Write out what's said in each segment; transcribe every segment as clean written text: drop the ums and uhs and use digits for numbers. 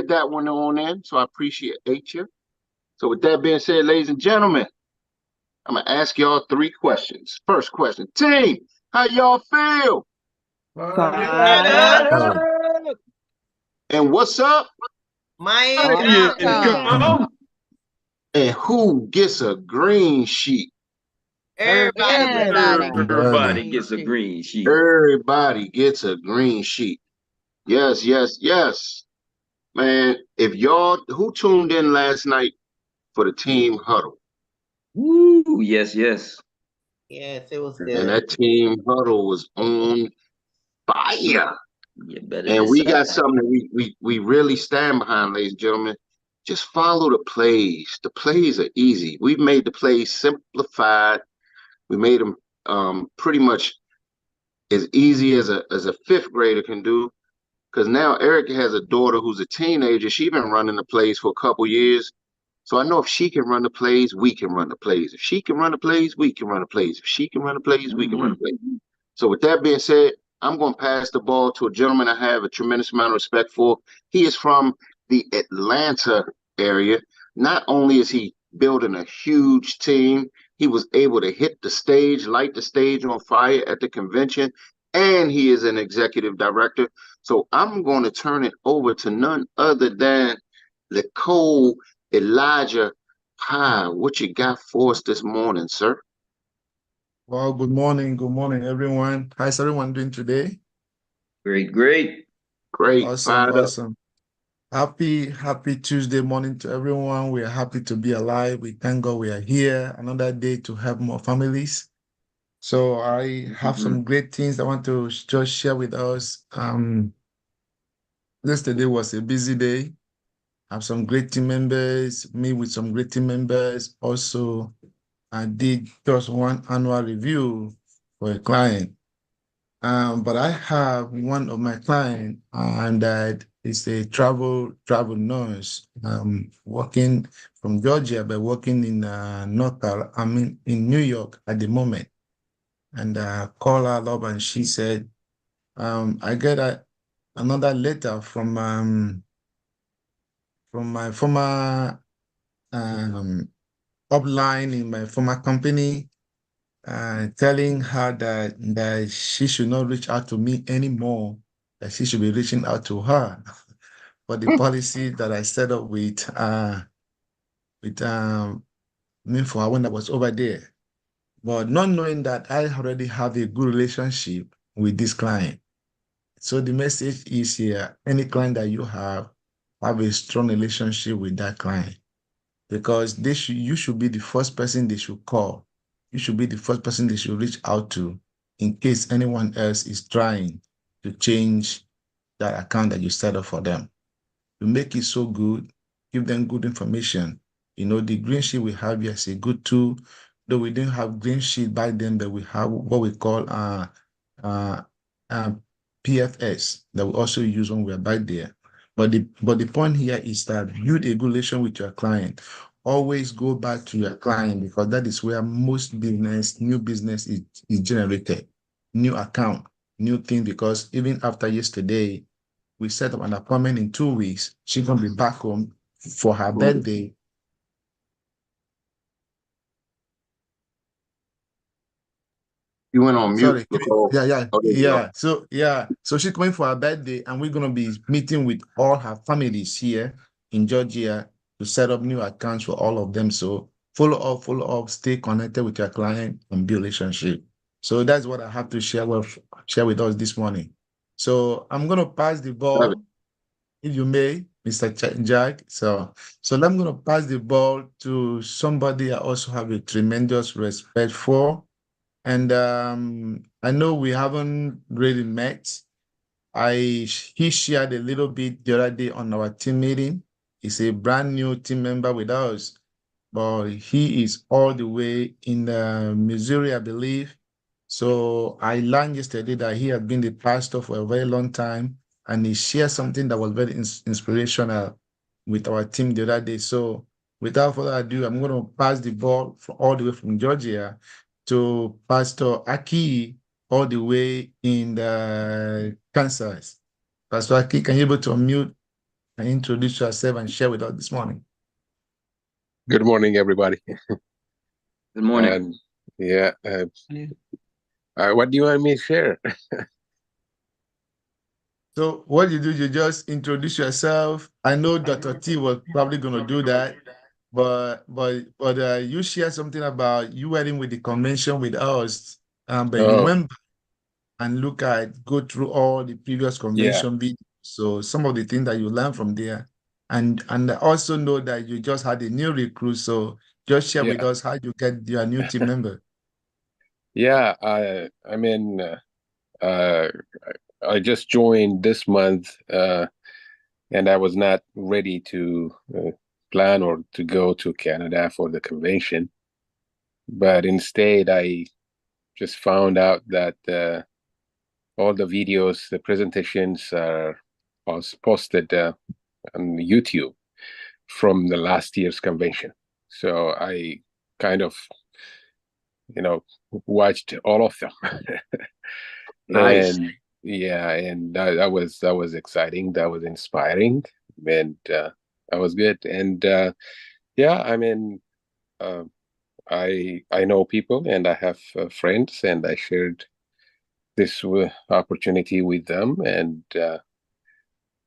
get that one on in, so I appreciate you. So with that being said, ladies and gentlemen, I'm gonna ask y'all 3 questions. First question, team, how y'all feel? Fire. And what's up? Fire. Come. And who gets a green sheet? Everybody gets a green sheet. Everybody gets a green sheet. Yes, yes, yes. Man, if y'all who tuned in last night for the team huddle? Woo, yes. Yes, it was And good. that team huddle was on fire. You better And we got decide. something that we really stand behind, ladies and gentlemen. Just follow the plays. The plays are easy. We've made the plays simplified. We made them pretty much as easy as a fifth grader can do. Because now Erica has a daughter who's a teenager. She's been running the plays for a couple years. So I know if she can run the plays, we can run the plays. If she can run the plays, we can run the plays. If she can run the plays, we can run the plays. So with that being said, I'm going to pass the ball to a gentleman I have a tremendous amount of respect for. He is from the Atlanta area. Not only is he building a huge team, he was able to hit the stage, light the stage on fire at the convention, and he is an executive director. So I'm going to turn it over to none other than Nicole Elijah Hi, what you got for us this morning, sir? Well, good morning. Good morning, everyone. How's everyone doing today? Great. Great, Awesome, fired up. awesome. Happy Tuesday morning to everyone. We are happy to be alive. We thank God we are here another day to help more families. So I have some great things I want to just share with us. Yesterday was a busy day. I have some great team members, me with some great team members. Also, I did just one annual review for a client. But I have one of my clients, and that is a travel nurse, working from Georgia, but working in in New York at the moment. And called her up, and she said, I get another letter from my former upline in my former company, telling her that she should not reach out to me anymore, that she should be reaching out to her for the policy that I set up with me for her when I was over there. But not knowing that I already have a good relationship with this client. So the message is here: any client that you have a strong relationship with that client, because you should be the first person they should call. You should be the first person they should reach out to in case anyone else is trying to change that account that you set up for them. You make it so good, give them good information. You know, the green sheet we have here is a good tool. Though we didn't have green sheet back then, but we have what we call uh, uh, PFS that we also use when we're back there. But the point here is that build a good relation with your client. Always go back to your client, because that is where most new business is generated. New account, new thing, because even after yesterday, we set up an appointment in 2 weeks. She's gonna be back home for her birthday. You went on mute. Sorry. Nicole. Yeah. Oh, there you go. So she's coming for her birthday, and we're gonna be meeting with all her families here in Georgia to set up new accounts for all of them. So follow up, stay connected with your client and build relationship. So that's what I have to share with us this morning. So I'm gonna pass the Love it. ball, if you may, Mr. Jack. So I'm gonna pass the ball to somebody I also have a tremendous respect for. And I know we haven't really met. He shared a little bit the other day on our team meeting. He's a brand new team member with us, but he is all the way in Missouri, I believe. So I learned yesterday that he had been the pastor for a very long time, and he shared something that was very inspirational with our team the other day. So without further ado, I'm going to pass the ball all the way from Georgia to Pastor Aki, all the way in Kansas. Pastor Aki, can you able to unmute and introduce yourself and share with us this morning. Good morning, everybody. Good morning. And yeah, what do you want me to share? So what you do, you just introduce yourself. I know Dr. T was probably going to do that, but you share something about you wedding with the convention with us, but you Oh, went back and go through all the previous yeah, convention videos. So some of the things that you learned from there, and I also know that you just had a new recruit. So just share with yeah, us how you get your new team member. yeah. I mean, uh, I just joined this month, and I was not ready to plan or to go to Canada for the convention. But instead, I just found out that all the videos, the presentations are posted on YouTube from the last year's convention. So I kind of, watched all of them. Nice. And yeah, and that was exciting. That was inspiring, and that was good. And yeah, I mean, uh, I know people, and I have friends, and I shared this opportunity with them. And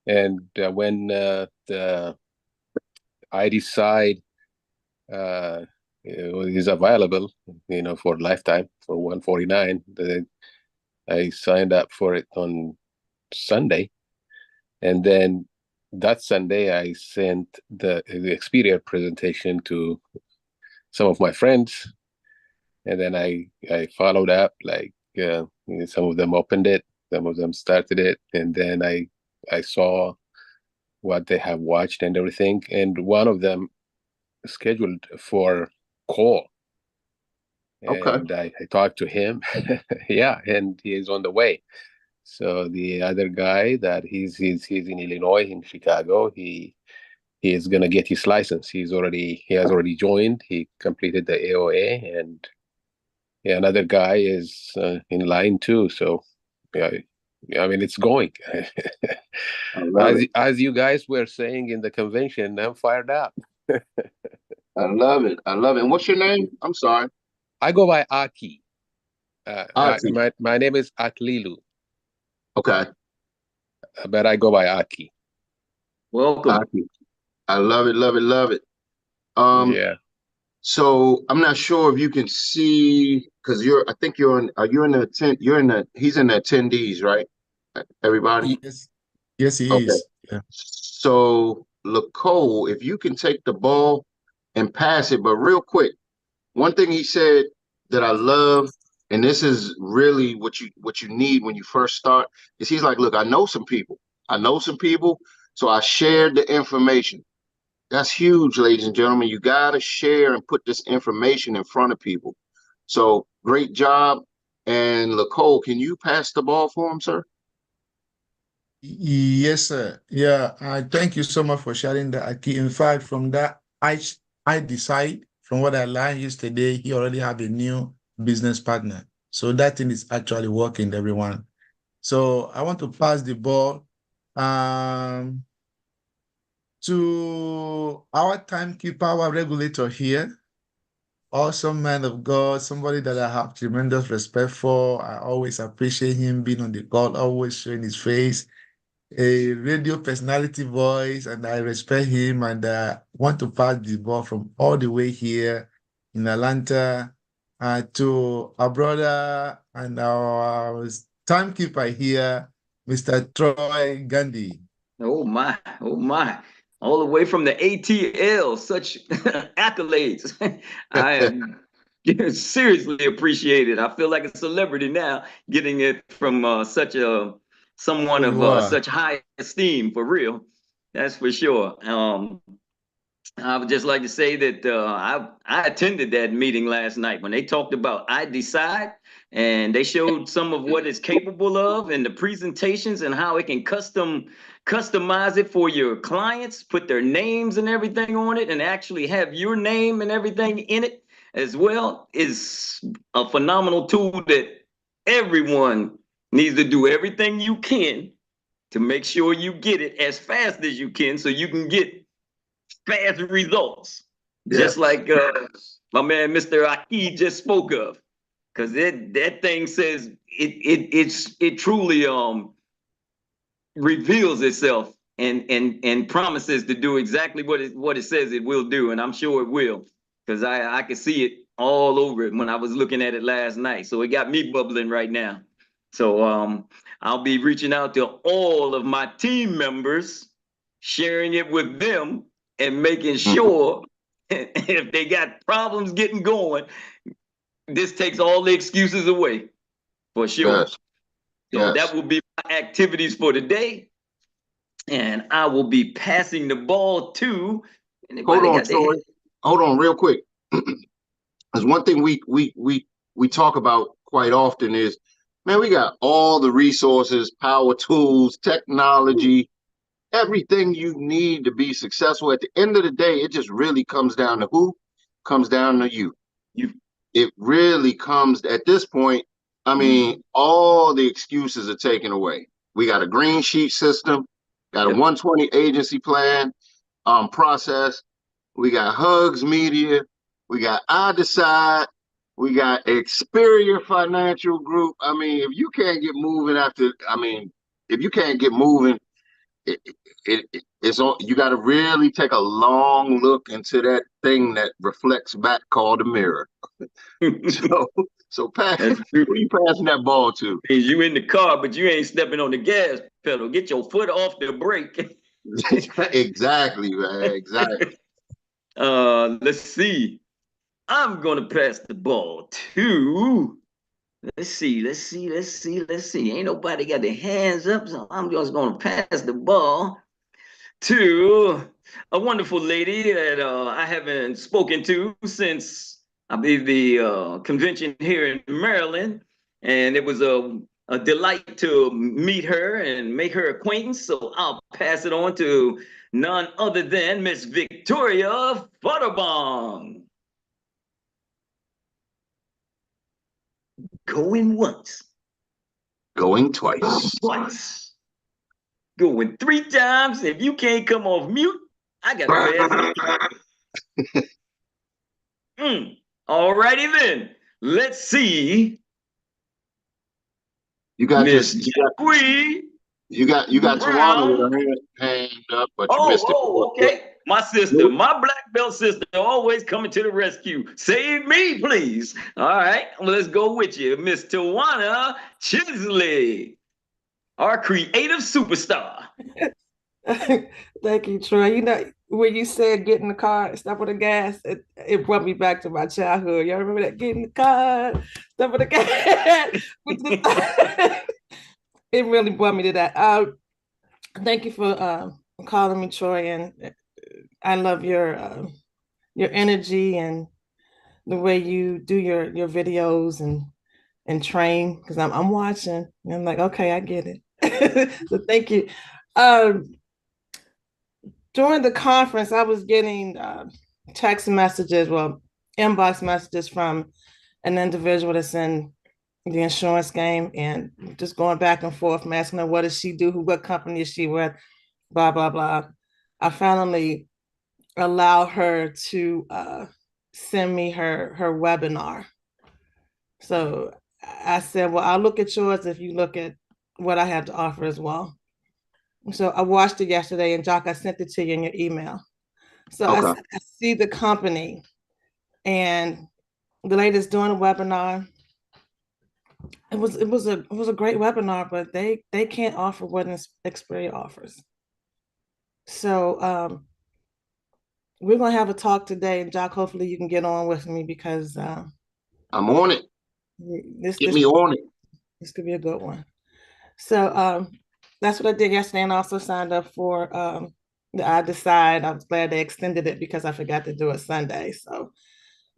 when the I decide is available, for lifetime for 149, I signed up for it on Sunday, and then that Sunday I sent the Xperia presentation to some of my friends, and then I followed up, like some of them opened it, some of them started it, and then I saw what they have watched and everything, and one of them scheduled for call, Okay. and I talked to him. Yeah, and he is on the way. So the other guy that he's in Illinois, in Chicago, he is gonna get his license. He has already joined. He completed the AOA, and yeah, another guy is in line too. So yeah, I mean, it's going. I love it. As you guys were saying in the convention, I'm fired up. I love it. I love it. And what's your name? I'm sorry. I go by Aki. Ati. My name is Aklilu, Okay. but I go by Aki. Welcome. Ati. I love it. Love it. Love it. Um, Yeah. so I'm not sure if you can see because I think are you in the he's in the attendees, right? Everybody? Yes, yes, he Okay. is. Yeah. So Lacole, if you can take the ball and pass it, but real quick, one thing he said that I love, and this is really what you need when you first start, is he's like, look, I know some people. I know some people, so I shared the information. That's huge, ladies and gentlemen. You gotta share and put this information in front of people. So great job. And Lacole, can you pass the ball for him, sir? Yes, sir. Yeah, thank you so much for sharing that, Aki. In fact, from that, I decide from what I learned yesterday, he already have a new business partner. So that thing is actually working, everyone. So I want to pass the ball um, to our timekeeper, our regulator here. Awesome man of God, somebody that I have tremendous respect for. I always appreciate him being on the call, always showing his face, a radio personality voice, and I respect him and want to pass the ball from all the way here in Atlanta to our brother and our timekeeper here, Mr. Troy Gandhi. Oh my, oh my. All the way from the ATL, such accolades. I seriously appreciate it. I feel like a celebrity now getting it from someone You of are. such high esteem, for real. That's for sure. I would just like to say that I attended that meeting last night when they talked about I Decide, and they showed some of what it's capable of and the presentations and how it can customize it for your clients, put their names and everything on it, and actually have your name and everything in it as well. Is a phenomenal tool that everyone needs to do everything you can to make sure you get it as fast as you can so you can get fast results. Yeah. Just like my man Mr. Aki just spoke of. Because that thing says it truly reveals itself and promises to do exactly what it says it will do, and I'm sure it will, because I could see it all over it when I was looking at it last night. So it got me bubbling right now. So I'll be reaching out to all of my team members, sharing it with them, and making sure if they got problems getting going, this takes all the excuses away, for sure. Yes. So Yes. that will be my activities for today. And I will be passing the ball to Hold anybody on, got their Troy. Hold on, real quick. There's one thing we talk about quite often is, man, we got all the resources, power tools, technology, everything you need to be successful. At the end of the day, it just really comes down to who? Comes down to you. You. It really comes at this point. I mean, all the excuses are taken away. We got a green sheet system, got a 120 agency plan process. We got Hugs Media. We got I Decide. We got Xperia Financial Group. I mean, if you can't get moving if you can't get moving, it's on. You got to really take a long look into that thing that reflects back called the mirror. So Pat, who you passing that ball to? You in the car, but you ain't stepping on the gas pedal. Get your foot off the brake. Exactly, man. Exactly. Let's see. I'm gonna pass the ball to. Let's see. Ain't nobody got their hands up, so I'm just gonna pass the ball to a wonderful lady that I haven't spoken to since I believe the convention here in Maryland, and it was a delight to meet her and make her acquaintance. So I'll pass it on to none other than Miss Victoria Futterbong. Going once. Going twice. Twice. Going 3 times. If you can't come off mute, I got to pass it. All righty then. Let's see. You got Miss Tawana with her hand up, but you missed it. Okay. My sister, my black belt sister, always coming to the rescue. Save me, please. All right, well, let's go with you, Miss Tawana Chisley, our creative superstar. Thank you, Troy. You know, when you said get in the car and stop with the gas, it brought me back to my childhood. Y'all remember that? Get in the car, stop with the gas. It really brought me to that. Thank you for calling me, Troy, and I love your energy and the way you do your videos and train, because I'm watching and I'm like, okay, I get it. So thank you. During the conference, I was getting text messages, well, inbox messages from an individual that's in the insurance game, and just going back and forth, asking her, what does she do? What company is she with? Blah, blah, blah. I finally allowed her to send me her webinar. So I said, well, I'll look at yours if you look at what I have to offer as well. So I watched it yesterday, and Jock, I sent it to you in your email. So okay. I see the company, and the lady that's doing a webinar. It was a great webinar, but they can't offer what Xperia offers. So we're gonna have a talk today, and Jock, hopefully you can get on with me, because I'm on it. Get me on it. This could be a good one. So that's what I did yesterday, and also signed up for the I Decide. I was glad they extended it because I forgot to do it Sunday. So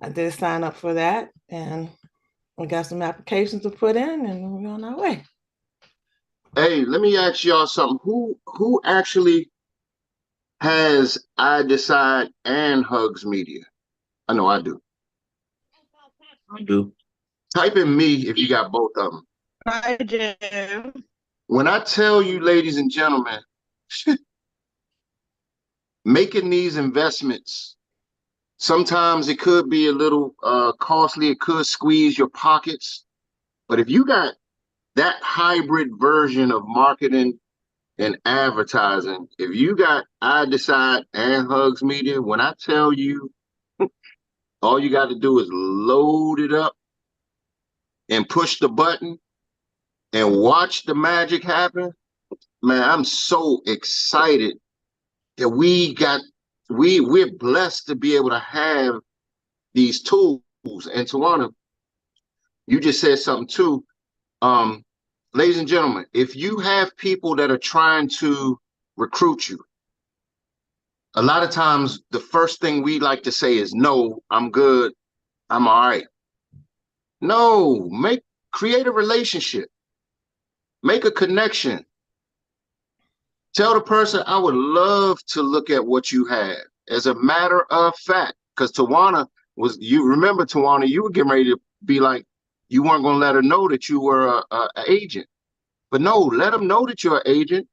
I did sign up for that, and we got some applications to put in, and we're on our way. Hey, let me ask y'all something. Who actually has I Decide and Hugs Media? I know I do. I do. Type in me if you got both of them. I do. When I tell you, ladies and gentlemen, making these investments, sometimes it could be a little costly. It could squeeze your pockets. But if you got that hybrid version of marketing and advertising, if you got I Decide and Hugs Media, when I tell you, all you got to do is load it up and push the button and watch the magic happen. Man, I'm so excited that we're blessed to be able to have these tools. And Tawana, you just said something too. Ladies and gentlemen, if you have people that are trying to recruit you, a lot of times the first thing we like to say is, no, I'm good, I'm all right. No, create a relationship, make a connection. Tell the person, I would love to look at what you have. As a matter of fact, because Tawana you remember, Tawana, you were getting ready to be like, you weren't going to let her know that you were an agent. But no, let them know that you're an agent.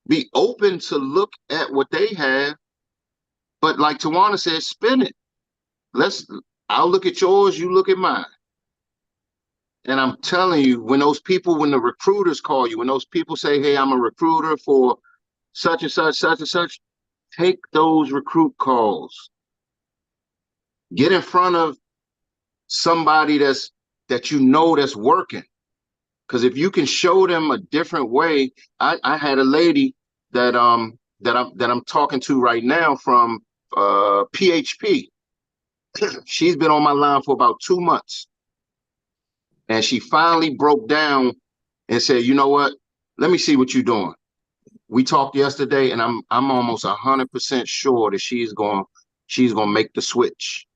Be open to look at what they have. But like Tawana said, spin it. I'll look at yours, you look at mine. And I'm telling you, when the recruiters call you, when those people say, hey, I'm a recruiter for such and such, take those recruit calls. Get in front of somebody that you know that's working. Because if you can show them a different way, I had a lady that I'm talking to right now from PHP. She's been on my line for about 2 months. And she finally broke down and said, you know what? Let me see what you're doing. We talked yesterday, and I'm almost 100% sure that she's going to make the switch.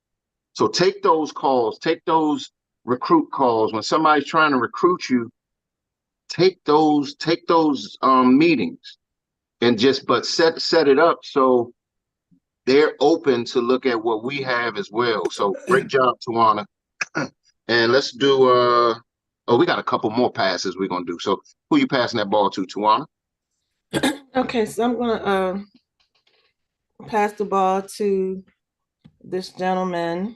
So take those calls, take those recruit calls. When somebody's trying to recruit you, take those meetings and but set it up so they're open to look at what we have as well. So great job, Tawana. And let's do we got a couple more passes we're gonna do. So who you passing that ball to, Tawana? Okay, so I'm gonna pass the ball to this gentleman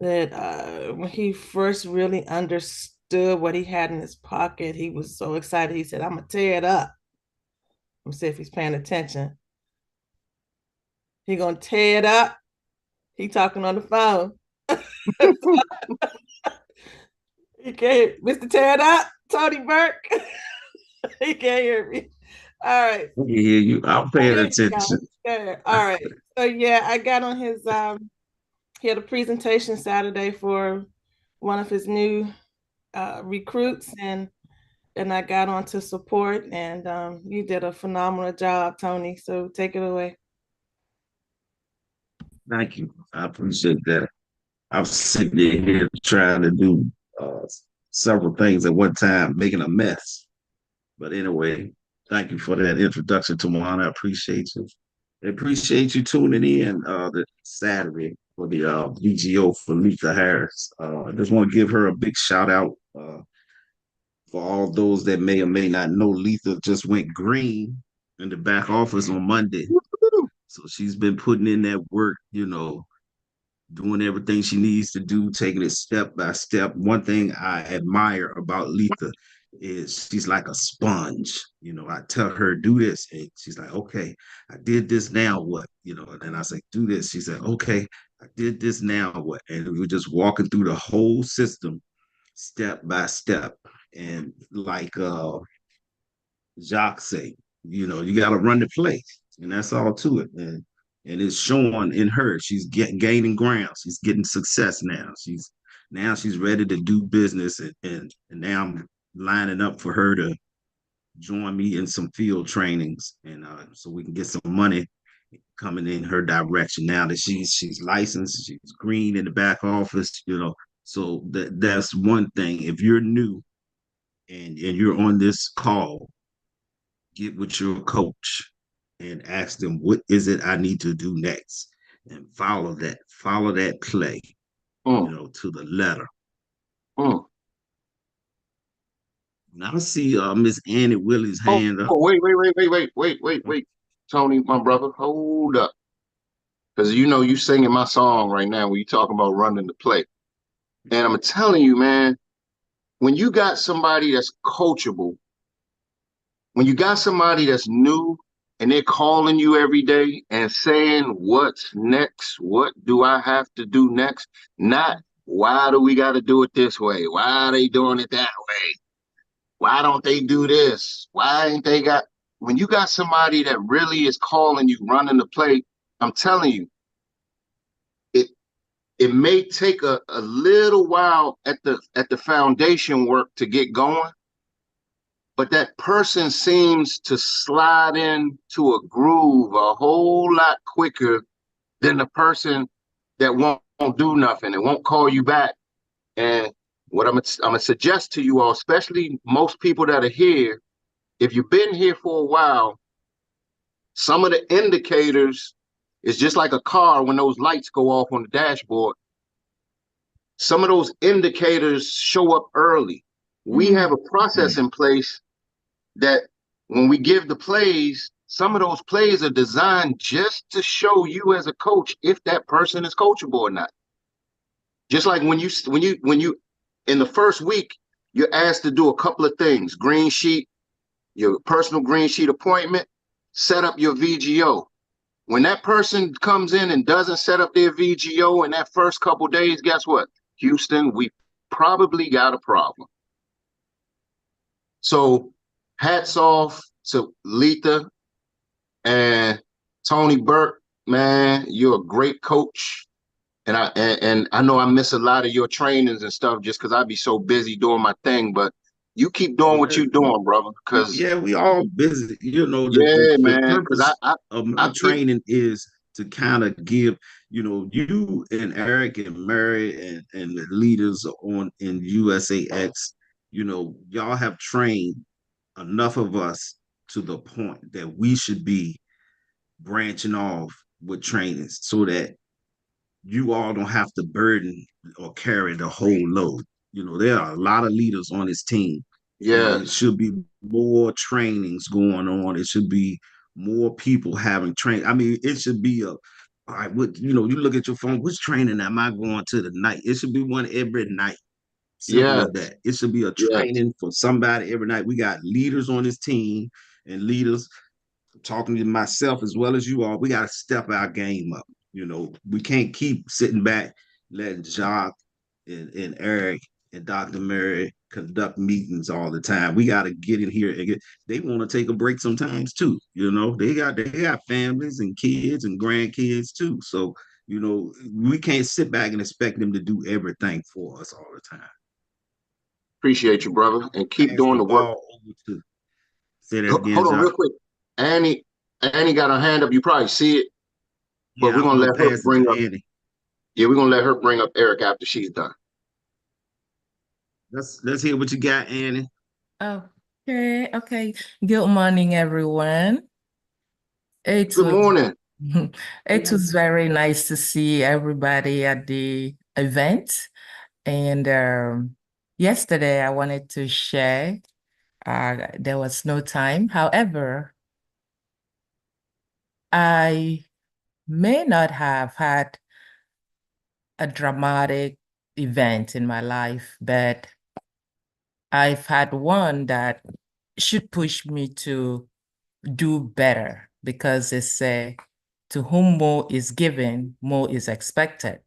that when he first really understood what he had in his pocket, he was so excited. He said, I'm gonna tear it up. Let me see if he's paying attention. He gonna tear it up. He talking on the phone. He can't, Mr. Tear It Up, Tony Burke. He can't hear me. All right. I can hear you. I'm paying attention. All right. So yeah, I got on his he had a presentation Saturday for one of his new recruits, and I got on to support, and you did a phenomenal job, Tony. So take it away. Thank you. I appreciate that. I'm sitting here trying to do several things at one time, making a mess. But anyway, thank you for that introduction, Tawana. I appreciate you. I appreciate you tuning in the Saturday for the VGO for Letha Harris. I just want to give her a big shout out for all those that may or may not know. Letha just went green in the back office on Monday. So she's been putting in that work, doing everything she needs to do, taking it step by step. One thing I admire about Letha is she's like a sponge. I tell her, do this. And she's like, okay, I did this, now what? And then I say, do this. She said, okay, I did this, now what? And we're just walking through the whole system step by step. And like Jacques say, you got to run the place. And that's all to it. And it's showing in her. She's gaining ground. She's getting success now. She's ready to do business, and now I'm lining up for her to join me in some field trainings, and so we can get some money coming in her direction. Now that she's licensed, she's green in the back office. So that's one thing. If you're new and you're on this call, get with your coach and ask them, what is it I need to do next? And follow that play, to the letter. Now I see Miss Annie Willie's Oh, hand up. wait. Tony, my brother, hold up. Because you know you singing my song right now when you talking about running the play. And I'm telling you, man, when you got somebody that's coachable, when you got somebody that's new and they're calling you every day and saying, what's next? What do I have to do next? Not, why do we got to do it this way? Why are they doing it that way? Why don't they do this? Why ain't they got, when you got somebody that really is calling you running the play, I'm telling you, it it may take a little while at the foundation work to get going, but that person seems to slide into a groove a whole lot quicker than the person that won't do nothing and won't call you back. And what I'm gonna suggest to you all, especially most people that are here, if you've been here for a while, some of the indicators is just like a car when those lights go off on the dashboard. Some of those indicators show up early. We have a process in place that when we give the plays, some of those plays are designed just to show you as a coach if that person is coachable or not. Just like when you in the first week, you're asked to do a couple of things: green sheet, your personal green sheet appointment, set up your VGO. When that person comes in and doesn't set up their VGO in that first couple of days, guess what? Houston, we probably got a problem. So hats off to Letha and Tony Burke, man. You're a great coach. And I know I miss a lot of your trainings and stuff just because I'd be so busy doing my thing. But you keep doing what you're doing, brother. Because Yeah, we all busy. You know, yeah, the man. Because purpose of I my get training is to kind of give, you and Eric and Mary and the leaders on in USAX, y'all have trained enough of us to the point that we should be branching off with trainings so that you all don't have to burden or carry the whole load. There are a lot of leaders on this team, and it yes, should be more trainings going on. It should be more people having training. I mean, it should be all right, you look at your phone, which training am I going to tonight? It should be one every night. Simple as yes, that. It should be a yes. training for somebody every night. We got leaders on this team and leaders talking to myself as well as you all. We got to step our game up. We can't keep sitting back letting Jacques and Eric and Dr. Mary conduct meetings all the time. We got to get in here and they want to take a break sometimes too. They got families and kids and grandkids too. So, we can't sit back and expect them to do everything for us all the time. Appreciate you, brother, and keep Pass doing the the work. ball over to say that again, Hold on, real Jacques. quick. Annie got her hand up. You probably see it, but Yeah, I'm gonna pass it to Andy. Yeah, we're gonna let her bring up Eric after she's done. Let's hear what you got, Annie. Okay. Good morning, everyone. It Good was morning. it was very nice to see everybody at the event. And yesterday I wanted to share. There was no time. However, I may not have had a dramatic event in my life, but I've had one that should push me to do better because it's to whom more is given, more is expected.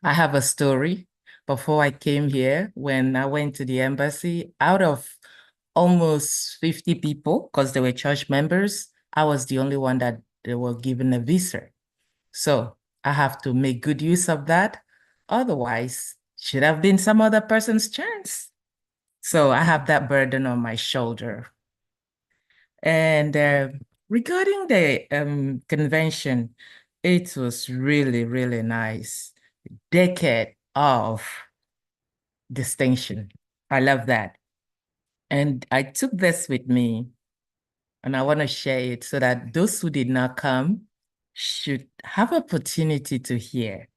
I have a story. Before I came here, when I went to the embassy, out of almost 50 people, because they were church members, I was the only one that they were given a visa. So I have to make good use of that. Otherwise, should have been some other person's chance. So I have that burden on my shoulder. And regarding the convention, it was really, really nice. Decade of distinction. I love that. And I took this with me and I want to share it so that those who did not come should have opportunity to hear.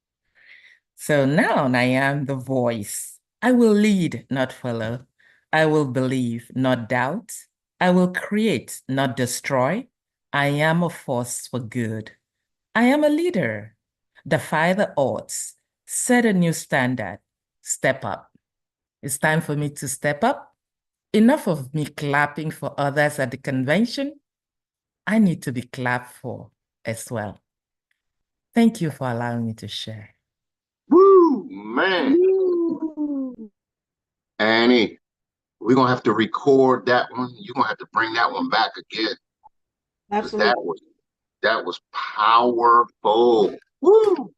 So now I am the voice. I will lead, not follow. I will believe, not doubt. I will create, not destroy. I am a force for good. I am a leader. Defy the odds. Set a new standard. Step up. It's time for me to step up. Enough of me clapping for others at the convention. I need to be clapped for as well. Thank you for allowing me to share. Woo, man. Annie, we're gonna have to record that one. You're gonna have to bring that one back again. 'Cause Absolutely. that was powerful. Woo!